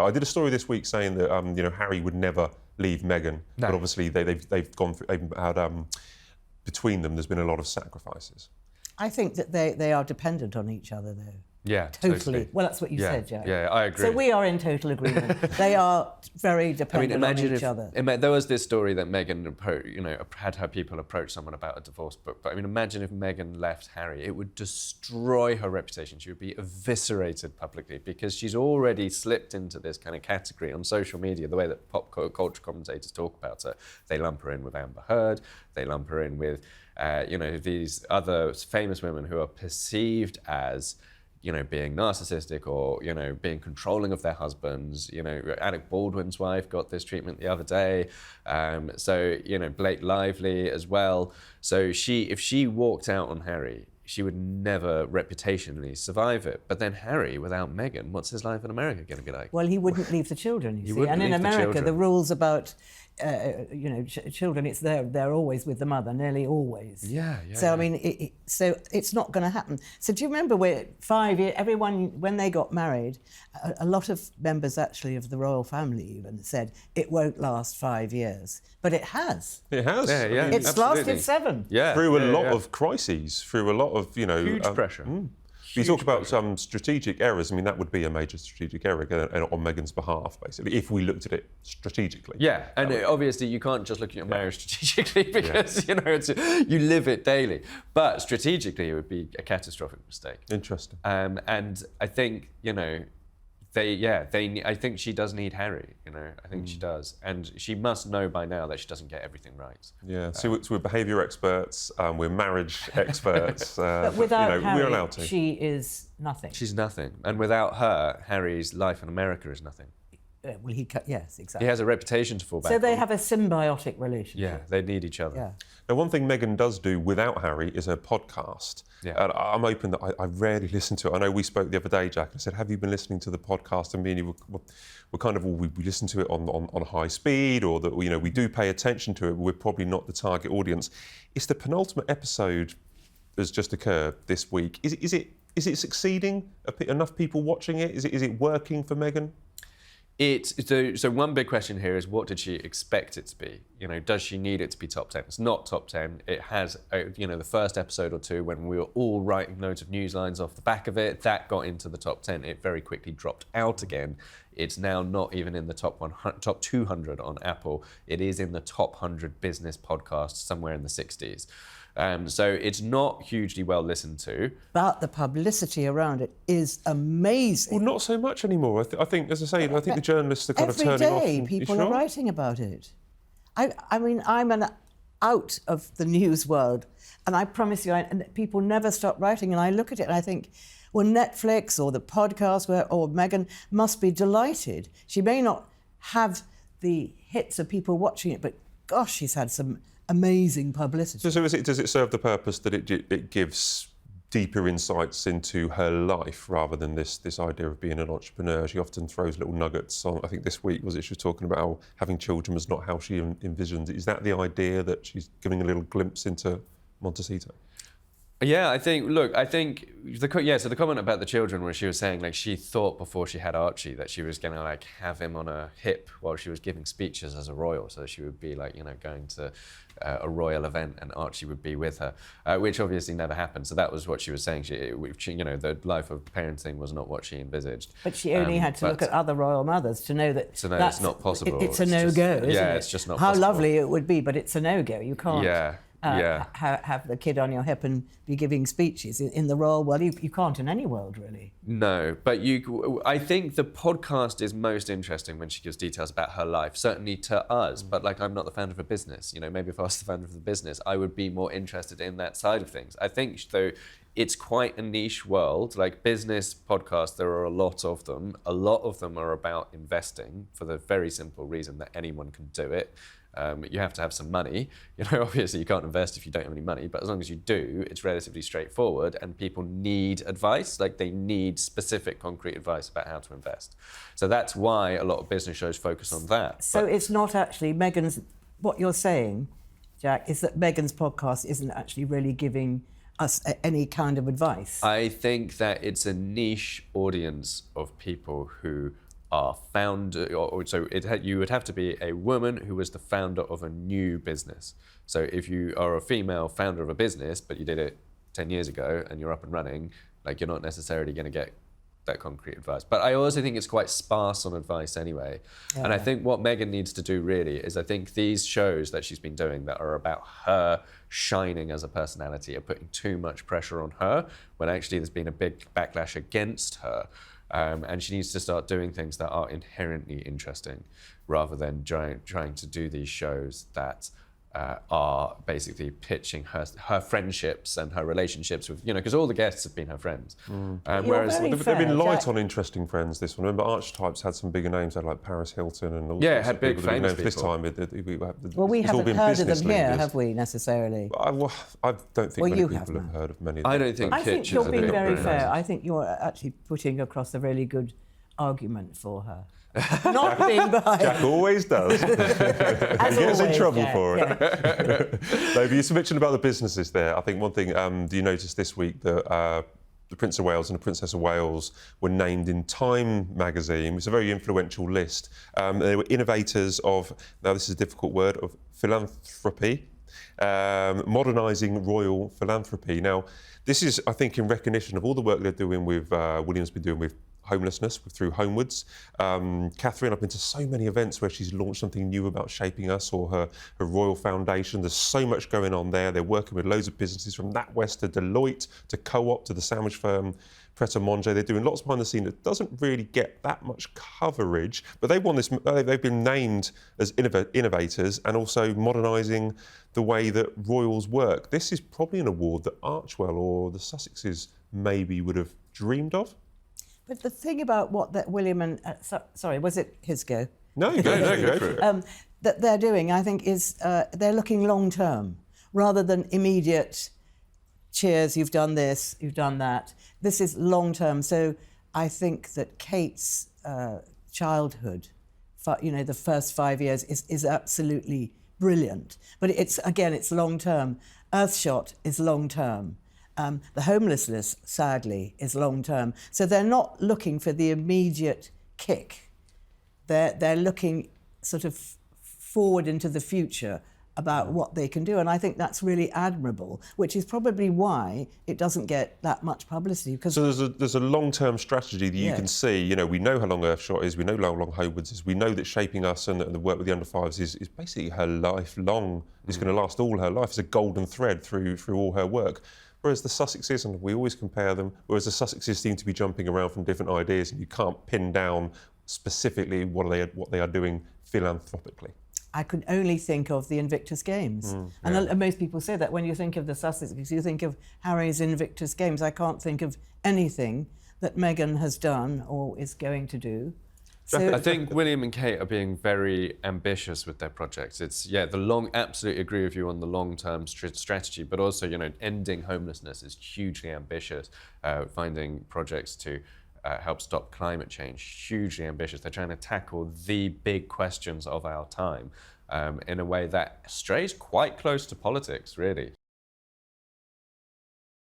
I did a story this week saying that Harry would never leave Meghan, but obviously they've gone through. They've had between them. There's been a lot of sacrifices. I think that they are dependent on each other, though. Yeah, totally. Well, that's what you said, Jack. Yeah, I agree. So we are in total agreement. They are very dependent on each other. There was this story that Meghan, had her people approach someone about a divorce book. But I mean, imagine if Meghan left Harry, it would destroy her reputation. She would be eviscerated publicly because she's already slipped into this kind of category on social media. The way that pop culture commentators talk about her, they lump her in with Amber Heard. They lump her in with, these other famous women who are perceived as, being narcissistic or, being controlling of their husbands. Alec Baldwin's wife got this treatment the other day. Blake Lively as well. So if she walked out on Harry, she would never reputationally survive it. But then Harry, without Meghan, what's his life in America going to be like? Well, he wouldn't leave the children, you see. And in America, the rules about, children, it's they're always with the mother, nearly always. Yeah. So, I mean, so it's not going to happen. So do you remember everyone, when they got married, a lot of members actually of the royal family even said it won't last 5 years. But it has. It has. Yeah, it's lasted 7. Yeah. Through a lot of crises, through a lot of, huge pressure. You talk about some strategic errors. I mean, that would be a major strategic error on Meghan's behalf, basically, if we looked at it strategically. Yeah, and obviously you can't just look at your marriage strategically because, you live it daily. But strategically, it would be a catastrophic mistake. Interesting. And I think, I think she does need Harry, I think she does. And she must know by now that she doesn't get everything right. Yeah, so we're behaviour experts, we're marriage experts. But without Harry, we're allowed to. She is nothing. She's nothing. And without her, Harry's life in America is nothing. Well, yes, exactly. He has a reputation to fall back on. So they have a symbiotic relationship. Yeah, they need each other. Yeah. Now, one thing Meghan does do without Harry is her podcast. Yeah. And I'm open that I rarely listen to it. I know we spoke the other day, Jack, and I said, have you been listening to the podcast? And me and you were kind of, we listen to it on high speed, or that, we do pay attention to it, but we're probably not the target audience. It's the penultimate episode that's just occurred this week. Is it succeeding? Enough people watching it? Is it working for Meghan? So one big question here is, what did she expect it to be? Does she need it to be top 10? It's not top 10. It has, the first episode or two when we were all writing loads of news lines off the back of it, that got into the top 10. It very quickly dropped out again. It's now not even in the top 200 on Apple. It is in the top 100 business podcasts, somewhere in the 60s. So it's not hugely well listened to. But the publicity around it is amazing. Well, not so much anymore. I think, as I say, I think the journalists are kind of turning off. Every day people are writing about it. I mean, I'm out of the news world, and I promise you, people never stop writing, and I look at it and I think, well, Netflix or the podcast or Meghan must be delighted. She may not have the hits of people watching it, but gosh, she's had some amazing publicity. So does it serve the purpose that it gives deeper insights into her life rather than this idea of being an entrepreneur? She often throws little nuggets on. I think this week she was talking about how having children was not how she envisioned it. Is that the idea, that she's giving a little glimpse into Montecito? Yeah, so the comment about the children, where she was saying, she thought before she had Archie that she was going to have him on her hip while she was giving speeches as a royal, so she would be going to a royal event and Archie would be with her, which obviously never happened. So that was what she was saying. She, the life of parenting was not what she envisaged. But she only had to look at other royal mothers to know that it's not possible. It's a no-go, isn't it? Yeah, it's just not How possible. lovely it would be, but it's a no-go. You can't. Yeah. Have the kid on your hip and be giving speeches in the royal world. You can't in any world, really. No, but I think the podcast is most interesting when she gives details about her life, certainly to us, but I'm not the founder of a business. Maybe if I was the founder of the business, I would be more interested in that side of things. I think, though, it's quite a niche world. Business podcasts, there are a lot of them. A lot of them are about investing, for the very simple reason that anyone can do it. You have to have some money. Obviously you can't invest if you don't have any money, but as long as you do, it's relatively straightforward, and people need advice. They need specific, concrete advice about how to invest. So that's why a lot of business shows focus on that. So it's not actually Meghan's, what you're saying, Jack, is that Meghan's podcast isn't actually really giving us any kind of advice? I think that it's a niche audience of people who are founder, you would have to be a woman who was the founder of a new business. So if you are a female founder of a business, but you did it 10 years ago and you're up and running, like, you're not necessarily going to get that concrete advice. But I also think it's quite sparse on advice anyway. Yeah. And I think what Meghan needs to do really is, I think these shows that she's been doing that are about her shining as a personality are putting too much pressure on her, when actually there's been a big backlash against her. And she needs to start doing things that are inherently interesting, rather than trying to do these shows that are basically pitching her friendships and her relationships with, because all the guests have been her friends. Whereas they've been light on interesting friends, this one. Remember, Archetypes had some bigger names, had like Paris Hilton and all it had big famous people. This time, we haven't heard of them here, have we, necessarily? I don't think many people have heard of many of them. I don't think I think you're being very fair. I think you're actually putting across a really good argument for her. Not being behind. Jack always does. He gets in trouble for it. No, but you mentioned about the businesses there. I think one thing, do you notice this week that the Prince of Wales and the Princess of Wales were named in Time magazine? It's a very influential list. They were innovators of, now this is a difficult word, of philanthropy, modernising royal philanthropy. Now, this is, I think, in recognition of all the work they're doing with, William's been doing with homelessness through Homewards. Catherine, I've been to so many events where she's launched something new about Shaping Us, or her Royal Foundation. There's so much going on there. They're working with loads of businesses, from NatWest to Deloitte to Co-op to the sandwich firm Pret a Manger. They're doing lots behind the scene that doesn't really get that much coverage, but they've won this. They've been named as innovators and also modernising the way that royals work. This is probably an award that Archwell or the Sussexes maybe would have dreamed of. But the thing about what that William and sorry, was it his go? No, go for it. That they're doing, I think, is they're looking long term rather than immediate cheers. You've done this, you've done that. This is long term. So I think that Kate's childhood, the first 5 years, is absolutely brilliant. But it's long term. Earthshot is long term. The homelessness, sadly, is long-term. So they're not looking for the immediate kick. They're looking sort of forward into the future about what they can do. And I think that's really admirable, which is probably why it doesn't get that much publicity. So there's a long-term strategy that you can see. We know how long Earthshot is, we know how long Homewards is, we know that Shaping Us and the work with the under-5s is basically her lifelong. It's going to last all her life. It's a golden thread through all her work. Whereas the Sussexes, and we always compare them, whereas the Sussexes seem to be jumping around from different ideas, and you can't pin down specifically what they are doing philanthropically. I could only think of the Invictus Games. And most people say that when you think of the Sussexes, you think of Harry's Invictus Games. I can't think of anything that Meghan has done or is going to do. So I think William and Kate are being very ambitious with their projects. Absolutely agree with you on the long-term strategy, but also, ending homelessness is hugely ambitious. Finding projects to help stop climate change, hugely ambitious. They're trying to tackle the big questions of our time in a way that strays quite close to politics, really.